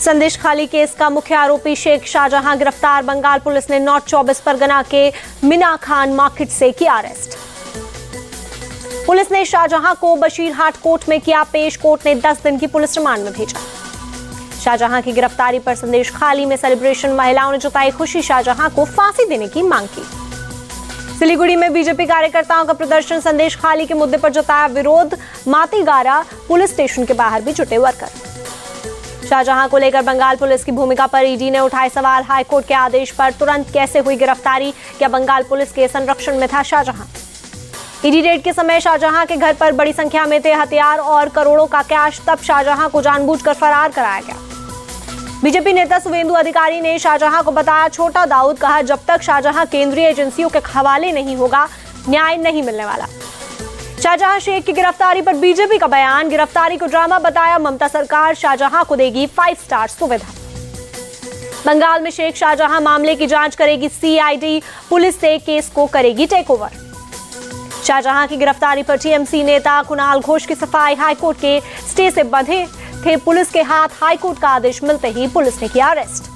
संदेश खाली केस का मुख्य आरोपी शेख शाहजहां गिरफ्तार। बंगाल पुलिस ने नॉर्थ 24 परगना के मीना खान मार्केट से किया अरेस्ट। पुलिस ने शाहजहां को बशीरहाट कोर्ट में किया पेश। कोर्ट ने 10 दिन की पुलिस रिमांड में भेजा। शाहजहां की गिरफ्तारी पर संदेश खाली में सेलिब्रेशन। महिलाओं ने जताई खुशी। शाहजहां को फांसी देने की मांग की। सिलीगुड़ी में बीजेपी कार्यकर्ताओं का प्रदर्शन। संदेश खाली के मुद्दे पर जताया विरोध। मातीगारा पुलिस स्टेशन के बाहर भी जुटे वर्कर। शाहजहां को लेकर बंगाल पुलिस की भूमिका पर ईडी ने उठाए सवाल। हाईकोर्ट के आदेश पर तुरंत कैसे हुई गिरफ्तारी? क्या बंगाल पुलिस के संरक्षण में था शाहजहां? ईडी रेड के समय शाहजहां के घर पर बड़ी संख्या में थे हथियार और करोड़ों का कैश। तब शाहजहां को जानबूझकर फरार कराया गया। बीजेपी नेता शुभेंदु अधिकारी ने शाहजहां को बताया छोटा दाऊद। कहा जब तक शाहजहां केंद्रीय एजेंसियों के हवाले नहीं होगा न्याय नहीं मिलने वाला। शाहजहां शेख की गिरफ्तारी पर बीजेपी का बयान। गिरफ्तारी को ड्रामा बताया। ममता सरकार शाहजहां को देगी 5 स्टार सुविधा। बंगाल में शेख शाहजहां मामले की जांच करेगी सीआईडी। पुलिस से केस को करेगी टेक ओवर। शाहजहां की गिरफ्तारी पर टीएमसी नेता कुणाल घोष की सफाई। हाईकोर्ट के स्टे से बंधे थे पुलिस के हाथ। हाईकोर्ट का आदेश मिलते ही पुलिस ने किया अरेस्ट।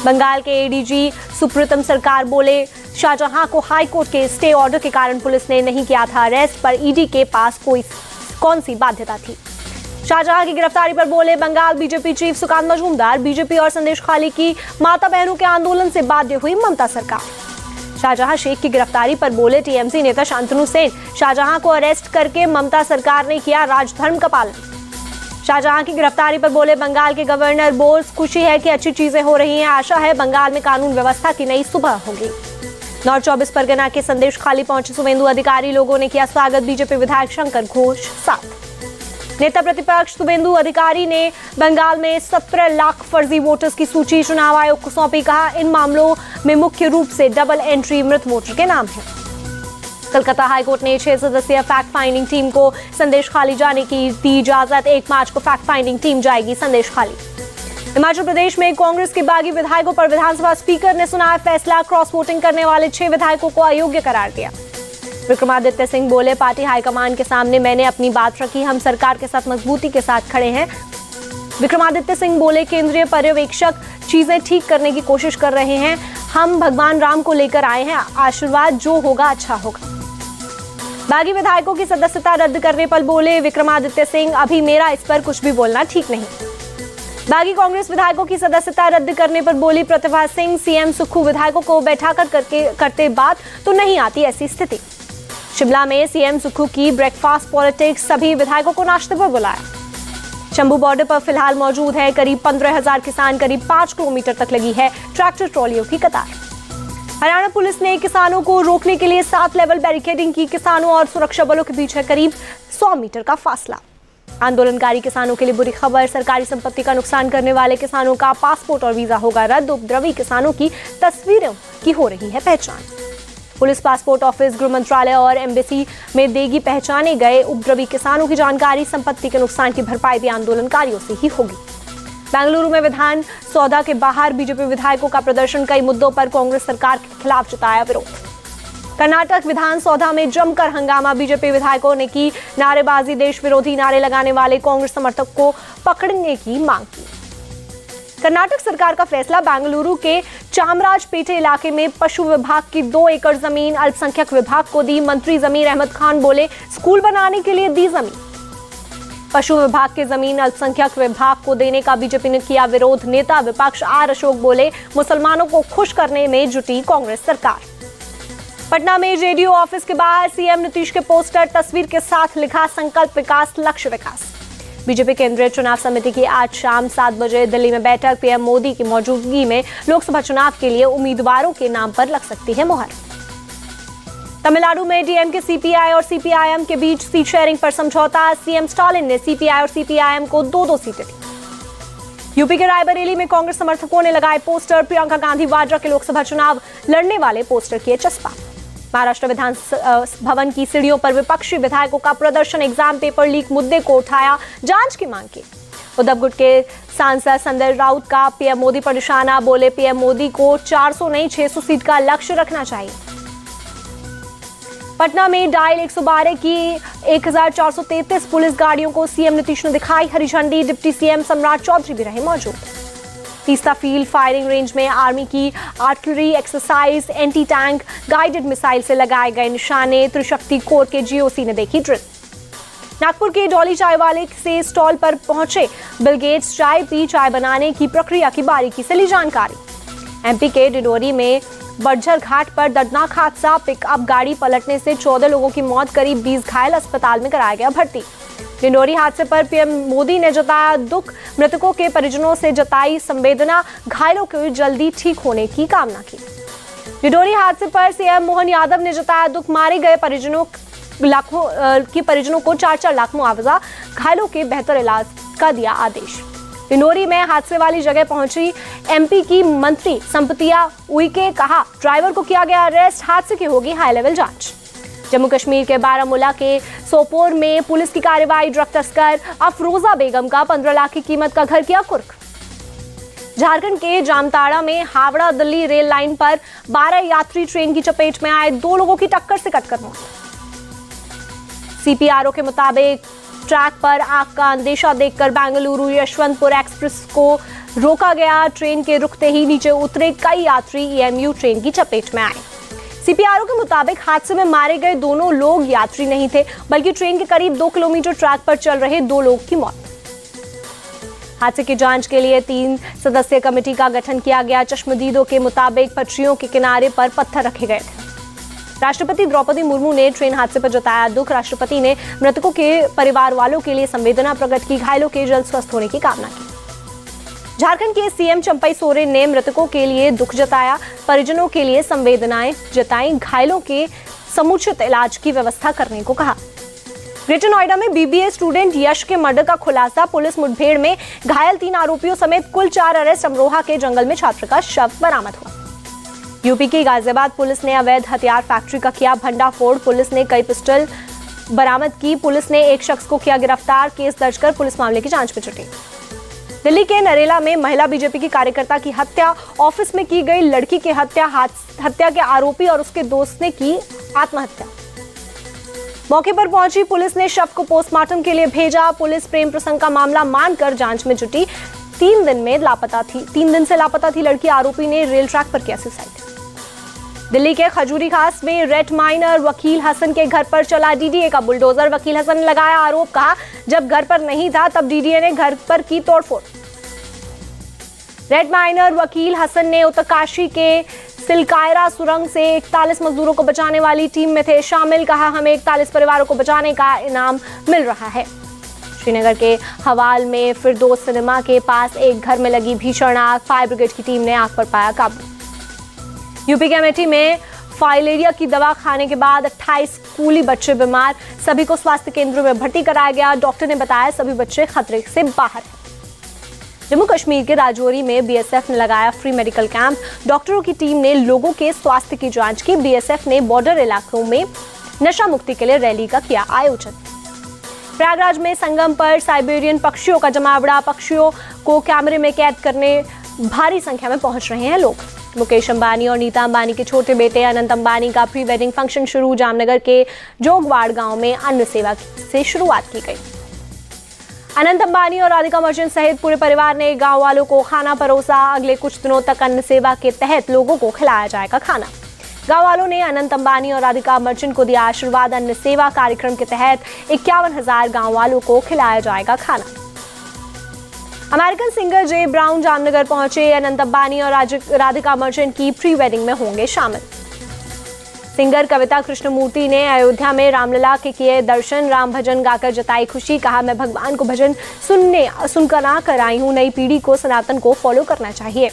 बंगाल के एडीजी सुप्रीतम सरकार बोले शाहजहां को हाईकोर्ट के स्टे ऑर्डर के कारण पुलिस ने नहीं किया था अरेस्ट, पर ईडी के पास कौन सी बाध्यता थी। शाहजहां की गिरफ्तारी पर बोले Bengal BJP chief Sukanta Majumdar. BJP और संदेश खाली की माता बहनों के आंदोलन से बाध्य हुई ममता सरकार। शाहजहां शेख की गिरफ्तारी पर बोले टीएमसी नेता शांतनु सेन। शाहजहां को अरेस्ट करके ममता सरकार ने किया राजधर्म का पालन। शाहजहां की गिरफ्तारी पर बोले बंगाल के गवर्नर बोस। खुशी है कि अच्छी चीजें हो रही हैं। आशा है बंगाल में कानून व्यवस्था की नई सुबह होगी। नॉर्थ 24 परगना के संदेश खाली पहुंचे शुभेंदु अधिकारी। लोगों ने किया स्वागत। बीजेपी विधायक शंकर घोष साथ। नेता प्रतिपक्ष शुभेंदु अधिकारी ने बंगाल में 17 लाख फर्जी वोटर्स की सूची चुनाव आयोग को सौंपी। कहा इन मामलों में मुख्य रूप से डबल एंट्री मृत वोटर के नाम है। कलकत्ता हाईकोर्ट ने 6 सदस्यीय फैक्ट फाइंडिंग टीम को संदेश खाली जाने की दी इजाजत। 1 मार्च को फैक्ट फाइंडिंग टीम जाएगी संदेश खाली। हिमाचल प्रदेश में कांग्रेस के बागी विधायकों पर विधानसभा स्पीकर ने सुनाया फैसला। क्रॉस वोटिंग करने वाले 6 विधायकों को अयोग्य करार दिया। विक्रमादित्य सिंह बोले पार्टी हाईकमान के सामने मैंने अपनी बात रखी। हम सरकार के साथ मजबूती के साथ खड़े हैं। विक्रमादित्य सिंह बोले केंद्रीय पर्यवेक्षक चीजें ठीक करने की कोशिश कर रहे हैं। हम भगवान राम को लेकर आए हैं। आशीर्वाद जो होगा अच्छा होगा। बागी विधायकों की सदस्यता रद्द करने पर बोले विक्रमादित्य सिंह अभी मेरा इस पर कुछ भी बोलना ठीक नहीं। बागी कांग्रेस विधायकों की सदस्यता रद्द करने पर बोली प्रतिभा सिंह। सीएम सुक्खू विधायकों को बैठाकर करते बात तो नहीं आती ऐसी स्थिति। शिमला में सीएम सुक्खू की ब्रेकफास्ट पॉलिटिक्स। सभी विधायकों को नाश्ते पर बुलाया। शंभू बॉर्डर पर फिलहाल मौजूद है करीब 15,000 किसान। करीब 5 किलोमीटर तक लगी है ट्रैक्टर ट्रॉलियों की कतार। हरियाणा पुलिस ने किसानों को रोकने के लिए 7 लेवल बैरिकेडिंग की। किसानों और सुरक्षा बलों के बीच है करीब 100 मीटर का फासला। आंदोलनकारी किसानों के लिए बुरी खबर। सरकारी संपत्ति का नुकसान करने वाले किसानों का पासपोर्ट और वीजा होगा रद्द। उपद्रवी किसानों की तस्वीरों की हो रही है पहचान। पुलिस, पासपोर्ट ऑफिस, गृह मंत्रालय और एम्बेसी में देगी पहचाने गए उपद्रवी किसानों की जानकारी। संपत्ति के नुकसान की भरपाई भी आंदोलनकारियों से ही होगी। बेंगलुरु में विधान सौदा के बाहर बीजेपी विधायकों का प्रदर्शन। कई मुद्दों पर कांग्रेस सरकार के खिलाफ जताया विरोध। कर्नाटक विधान सौदा में जमकर हंगामा। बीजेपी विधायकों ने की नारेबाजी। देश विरोधी नारे लगाने वाले कांग्रेस समर्थक को पकड़ने की मांग की। कर्नाटक सरकार का फैसला। बेंगलुरु के चामराजपेटे इलाके में पशु विभाग की 2 एकड़ जमीन अल्पसंख्यक विभाग को दी। मंत्री जमीर अहमद खान बोले स्कूल बनाने के लिए दी जमीन। पशु विभाग की जमीन अल्पसंख्यक विभाग को देने का बीजेपी ने किया विरोध। नेता विपक्ष आर अशोक बोले मुसलमानों को खुश करने में जुटी कांग्रेस सरकार। पटना में जेडीयू ऑफिस के बाहर सीएम नीतीश के पोस्टर। तस्वीर के साथ लिखा संकल्प विकास लक्ष्य विकास। बीजेपी केंद्रीय चुनाव समिति की आज शाम 7 बजे दिल्ली में बैठक। पीएम मोदी की मौजूदगी में लोकसभा चुनाव के लिए उम्मीदवारों के नाम पर लग सकती है मुहर। तमिलनाडु में डीएमके, सीपीआई और सीपीआईएम के बीच सीट शेयरिंग पर समझौता। सीएम स्टालिन ने सीपीआई और सीपीआईएम को 2-2 सीटें दी। यूपी के रायबरेली में कांग्रेस समर्थकों ने लगाए पोस्टर। प्रियंका गांधी वाड्रा के लोकसभा चुनाव लड़ने वाले पोस्टर किए चस्पा। महाराष्ट्र विधान भवन की सीढ़ियों पर विपक्षी विधायकों का प्रदर्शन। एग्जाम पेपर लीक मुद्दे को उठाया, जांच की मांग की। उद्धव गुट के सांसद संजय राउत का पीएम मोदी पर निशाना। बोले पीएम मोदी को 400 नहीं 600 सीट का लक्ष्य रखना चाहिए। पटना में डायल 112 की 1433 पुलिस गाड़ियों को सीएम नीतीश ने दिखाई हरी झंडी। डिप्टी सीएम सम्राट चौधरी भी रहे मौजूद। तीस्ता फील्ड फायरिंग रेंज में आर्मी की artillery exercise, anti tank guided missile से लगाए गए निशाने, त्रिशक्ति कोर के जीओसी ने देखी ड्रिल। नागपुर के डॉली चाय वाले से स्टॉल पर पहुंचे बिल गेट्स, चाय पी, चाय बनाने की प्रक्रिया की बारीकी से ली जानकारी। एमपी के डिडोरी में बड़झर घाट पर दर्दनाक हादसा, पिकअप गाड़ी पलटने से 14 लोगों की मौत, करीब 20 घायल, अस्पताल में कराया गया भर्ती। डिंडोरी हादसे पर पीएम मोदी ने जताया दुख, मृतकों के परिजनों से जताई संवेदना, घायलों को जल्दी ठीक होने की कामना की। डिंडोरी हादसे पर सीएम मोहन यादव ने जताया दुख, मारे गए परिजनों को 4-4 लाख मुआवजा, घायलों के बेहतर इलाज का दिया आदेश। डिंडोरी में हादसे वाली जगह पहुंची एमपी की मंत्री संपतिया उइके, कहा ड्राइवर को किया गया अरेस्ट, हादसे की होगी हाई लेवल जांच। जम्मू कश्मीर के बारामूला के सोपोर में पुलिस की कार्रवाई, ड्रग तस्कर अफरोजा बेगम का 15 लाख की कीमत का घर किया कुर्क। झारखंड के जामताड़ा में हावड़ा दिल्ली रेल लाइन पर 12 यात्री ट्रेन की चपेट में आए, 2 लोगों की टक्कर से कटकर मौत। सीपीआरओ के मुताबिक ट्रैक पर आग का अंदेशा देखकर बेंगलुरु यशवंतपुर एक्सप्रेस को रोका गया। ट्रेन के रुकते ही नीचे उतरे कई यात्री ईएमयू ट्रेन की चपेट में आए। सीपीआरओ के मुताबिक हादसे में मारे गए दोनों लोग यात्री नहीं थे, बल्कि ट्रेन के करीब 2 किलोमीटर ट्रैक पर चल रहे 2 लोग की मौत। हादसे की जांच के लिए 3 सदस्यीय कमेटी का गठन किया गया। चश्मदीदों के मुताबिक पटरियों के किनारे पर पत्थर रखे गए थे। राष्ट्रपति द्रौपदी मुर्मू ने ट्रेन हादसे पर जताया दुख। राष्ट्रपति ने मृतकों के परिवार वालों के लिए संवेदना प्रकट की, घायलों के जल्द स्वस्थ होने की कामना की। झारखंड के सीएम चंपई सोरेन ने मृतकों के लिए दुख जताया, परिजनों के लिए संवेदनाएं जताई, घायलों के समुचित इलाज की व्यवस्था करने को कहा। ग्रेटर नोएडा में बीबीए स्टूडेंट यश के मर्डर का खुलासा, पुलिस मुठभेड़ में घायल 3 आरोपियों समेत कुल 4 अरेस्ट। अमरोहा के जंगल में छात्र का शव बरामद हुआ। यूपी की गाजियाबाद पुलिस ने अवैध हथियार फैक्ट्री का किया भंडाफोड़, पुलिस ने कई पिस्टल बरामद की। पुलिस ने एक शख्स को किया गिरफ्तार, केस दर्ज कर पुलिस मामले की जांच में जुटी। दिल्ली के नरेला में महिला बीजेपी की कार्यकर्ता की हत्या, ऑफिस में की गई लड़की की हत्या के आरोपी और उसके दोस्त ने की आत्महत्या। मौके पर पहुंची पुलिस ने शव को पोस्टमार्टम के लिए भेजा। पुलिस प्रेम प्रसंग का मामला मानकर जांच में जुटी। 3 दिन से लापता थी लड़की, आरोपी ने रेल ट्रैक पर किया सुसाइड। दिल्ली के खजूरी खास में रेड माइनर वकील हसन के घर पर चला डीडीए का बुलडोजर। वकील हसन ने लगाया आरोप, कहा जब घर पर नहीं था तब डीडीए ने घर पर की तोड़फोड़। रेड माइनर वकील हसन ने उत्तरकाशी के सिलकायरा सुरंग से 41 मजदूरों को बचाने वाली टीम में थे शामिल, कहा हमें 41 परिवारों को बचाने का इनाम मिल रहा है। श्रीनगर के हवाल में फिरदौस सिनेमा के पास एक घर में लगी भीषण आग, फायर ब्रिगेड की टीम ने आग पर पाया काबू। यूपी के अमेठी में फाइलेरिया की दवा खाने के बाद 28 स्कूली बच्चे बीमार, सभी को स्वास्थ्य केंद्रों में भर्ती कराया गया। डॉक्टर ने बताया सभी बच्चे खतरे से बाहर हैं। जम्मू कश्मीर के राजौरी में बीएसएफ ने लगाया फ्री मेडिकल कैंप, डॉक्टरों की टीम ने लोगों के स्वास्थ्य की जांच की। बीएसएफ ने बॉर्डर इलाकों में नशा मुक्ति के लिए रैली का किया आयोजन। प्रयागराज में संगम पर साइबेरियन पक्षियों का जमावड़ा, पक्षियों को कैमरे में कैद करने भारी संख्या में पहुंच रहे हैं लोग। मुकेश अंबानी और नीता अंबानी के छोटे बेटे अनंत अंबानी का प्री वेडिंग फंक्शन शुरू, जामनगर के जोगवाड़ गांव में अन्न सेवा से शुरुआत की गई। अनंत अंबानी और राधिका मर्चेंट सहित पूरे परिवार ने गांव वालों को खाना परोसा। अगले कुछ दिनों तक अन्न सेवा के तहत लोगों को खिलाया जाएगा खाना। गांव वालों ने अनंत अंबानी और राधिका मर्चेंट को दिया आशीर्वाद। अन्न सेवा कार्यक्रम के तहत 51,000 गांव वालों को खिलाया जाएगा खाना। अमेरिकन सिंगर जे ब्राउन जामनगर पहुंचे, अनंत अंबानी और राधिका मर्चेंट की प्री वेडिंग में होंगे शामिल। सिंगर कविता कृष्णमूर्ति ने अयोध्या में रामलला के किए दर्शन, राम भजन गाकर जताई खुशी, कहा मैं भगवान को भजन सुनकर ना कर आई हूं, नई पीढ़ी को सनातन को फॉलो करना चाहिए।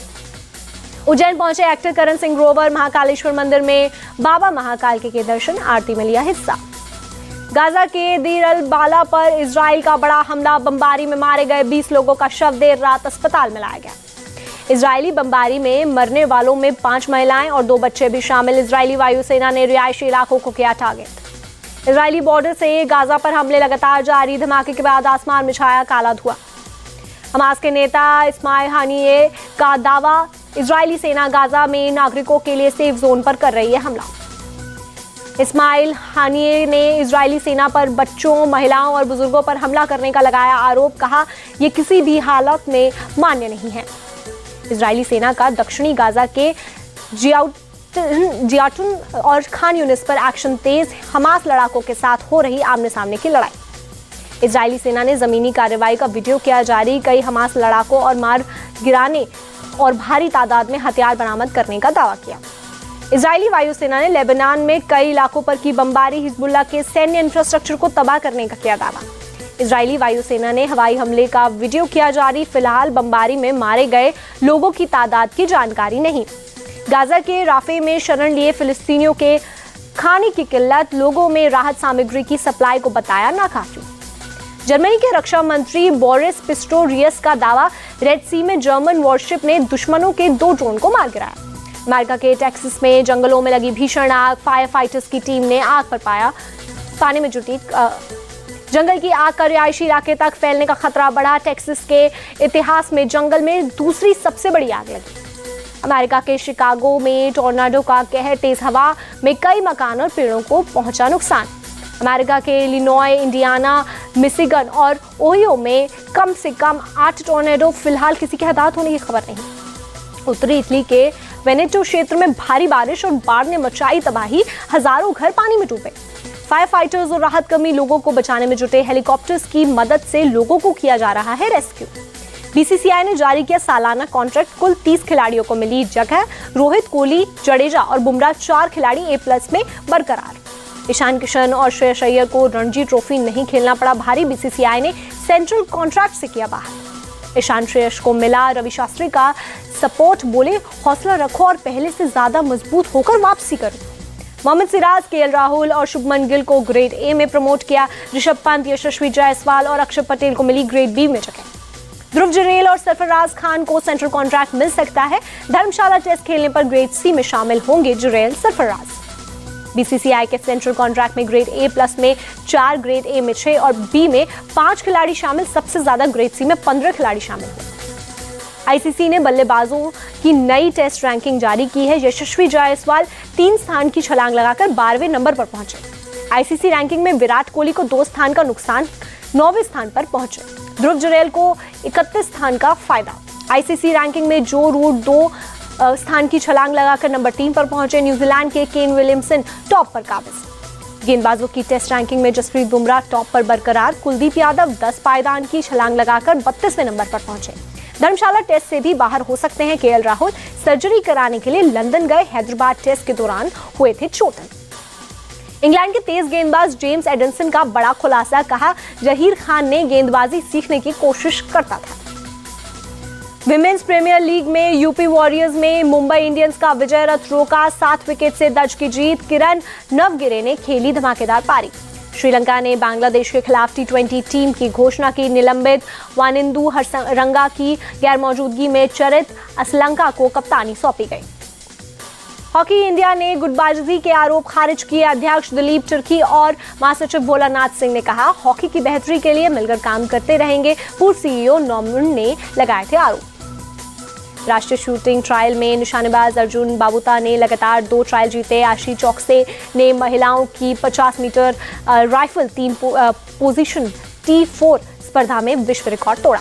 उज्जैन पहुंचे एक्टर करण सिंह ग्रोवर, महाकालेश्वर मंदिर में बाबा महाकाल के किए दर्शन, आरती में लिया हिस्सा। गाजा के दीर अल बाला पर इजराइल का बड़ा हमला, बमबारी में मारे गए 20 लोगों का शव देर रात अस्पताल में लाया गया। इजरायली बमबारी में मरने वालों में 5 महिलाएं और 2 बच्चे भी शामिल। इजरायली वायुसेना ने रिहायशी इलाकों को किया टारगेट। इजरायली बॉर्डर से गाजा पर हमले लगातार जारी, धमाके के बाद आसमान में छाया काला धुआं। हमास के नेता इस्माइल हानिये का दावा, इजरायली सेना गाजा में नागरिकों के लिए सेफ जोन पर कर रही है हमला। इस्माइल हानिये ने इजरायली सेना पर बच्चों, महिलाओं और बुजुर्गों पर हमला करने का लगाया आरोप, कहा यह किसी भी हालत में मान्य नहीं है। इजरायली सेना का दक्षिणी गाजा के जियाटुन और खान यूनिस पर एक्शन तेज, हमास लड़ाकों के साथ हो रही आमने सामने की लड़ाई। इजरायली सेना ने जमीनी कार्रवाई का वीडियो किया जारी, कई हमास लड़ाकों और मार गिराने और भारी तादाद में हथियार बरामद करने का दावा किया। इजरायली वायुसेना ने लेबनान में कई इलाकों पर की बमबारी, हिजबुल्लाह के सैन्य इंफ्रास्ट्रक्चर को तबाह करने का किया दावा। इजरायली वायुसेना ने हवाई हमले का वीडियो किया जारी, फिलहाल बमबारी में मारे गए लोगों की तादाद की जानकारी नहीं। गाजा के राफे में शरण लिए फिलिस्तीनियों के खाने की किल्लत, लोगों में राहत सामग्री की सप्लाई को बताया नाकाफी। जर्मनी के रक्षा मंत्री बोरिस पिस्टोरियस का दावा, रेड सी में जर्मन वॉरशिप ने दुश्मनों के 2 ड्रोन को मार गिराया। अमेरिका के टेक्सास में जंगलों में लगी भीषण आग, फायर फाइटर्स की टीम ने आग पर पाने में जुटी जंगल की आग का रिहायशी इलाके तक फैलने का खतरा बढ़ा। टेक्सास के इतिहास में जंगल में दूसरी सबसे बड़ी आग लगी। अमेरिका के शिकागो में टोर्नाडो का कहर, तेज हवा में कई मकान और पेड़ों को पहुंचा नुकसान। अमेरिका के इलिनॉय, इंडियाना, मिशिगन और ओहियो में कम से कम 8 टोर्नेडो, फिलहाल किसी के हताहत होने की खबर नहीं। उत्तरी इटली के वेनेटो क्षेत्र में भारी बारिश और बाढ़ ने मचाई तबाही, हजारों घर पानी में डूबे। फायर फाइटर्स और राहत कर्मी लोगों को बचाने में जुटे, हेलीकॉप्टर्स की मदद से लोगों को किया जा रहा है रेस्क्यू। बीसीसीआई ने जारी किया सालाना कॉन्ट्रैक्ट, कुल 30 खिलाड़ियों को मिली जगह। रोहित, कोहली, जडेजा और बुमराह 4 खिलाड़ी A+ में बरकरार। ईशान किशन और श्रेयस अय्यर को रणजी ट्रॉफी नहीं खेलना पड़ा भारी, बीसीसीआई ने सेंट्रल कॉन्ट्रैक्ट से किया बाहर। ईशान श्रेयस को मिला रवि शास्त्री का सपोर्ट, बोले हौसला रखो और पहले से ज्यादा मजबूत होकर वापसी करो। मोहम्मद सिराज, केएल राहुल और शुभमन गिल को ग्रेड A में प्रमोट किया। ऋषभ पंत, यशस्वी जायसवाल और अक्षर पटेल को मिली ग्रेड B में जगह। ध्रुव जुरेल और सरफराज खान को सेंट्रल कॉन्ट्रैक्ट मिल सकता है। धर्मशाला टेस्ट खेलने पर ग्रेड C में शामिल होंगे जुरेल, सरफराज। बीसीसीआई के सेंट्रल कॉन्ट्रैक्ट में ग्रेड A+ में 4, ग्रेड A में 6 और B में 5 खिलाड़ी शामिल, सबसे ज्यादा ग्रेड C में 15 खिलाड़ी शामिल हैं। आईसीसी ने बल्लेबाजों की नई टेस्ट रैंकिंग जारी की है। यशस्वी जायसवाल 3 स्थान की छलांग लगाकर 12वें नंबर पर पहुंचे। आईसीसी रैंकिंग में विराट कोहली को 2 स्थान का नुकसान, 9वें स्थान पर पहुंचे। ध्रुव जुरेल को 31 स्थान का फायदा। आईसीसी रैंकिंग में जो रूट 2 स्थान की छलांग लगाकर नंबर 3 पर पहुंचे। न्यूजीलैंड के केन विलियमसन टॉप पर काबिज। गेंदबाजों की टेस्ट रैंकिंग में जसप्रीत बुमराह टॉप पर बरकरार। कुलदीप यादव 10 पायदान की छलांग लगाकर 32वें नंबर पर पहुंचे। धर्मशाला टेस्ट से भी बाहर हो सकते हैं केएल राहुल, सर्जरी कराने के लिए लंदन गए, हैदराबाद टेस्ट के दौरान हुए थे चोटिल। इंग्लैंड के तेज गेंदबाज जेम्स एडनसन का बड़ा खुलासा, कहा जहीर खान ने गेंदबाजी सीखने की कोशिश करता था। विमेंस प्रीमियर लीग में यूपी वॉरियर्स में मुंबई इंडियंस का विजय रथ रोका, 7 विकेट से दर्ज की जीत। किरण नवगिरे ने खेली धमाकेदार पारी। श्रीलंका ने बांग्लादेश के खिलाफ T20 टीम की घोषणा की, निलंबित वानिंदु हरंगा की गैरमौजूदगी में चरित असलंका को कप्तानी सौंपी गई। हॉकी इंडिया ने गुटबाजी के आरोप खारिज किए। अध्यक्ष दिलीप तिर्की और महासचिव भोलानाथ सिंह ने कहा, हॉकी की बेहतरी के लिए मिलकर काम करते रहेंगे। पूर्व CEO नॉमन ने लगाए थे आरोप। राष्ट्रीय शूटिंग ट्रायल में निशानेबाज अर्जुन बाबूता ने लगातार 2 ट्रायल जीते। आशी चौकसे ने महिलाओं की 50 मीटर राइफल 3 पोजीशन T4 स्पर्धा में विश्व रिकॉर्ड तोड़ा।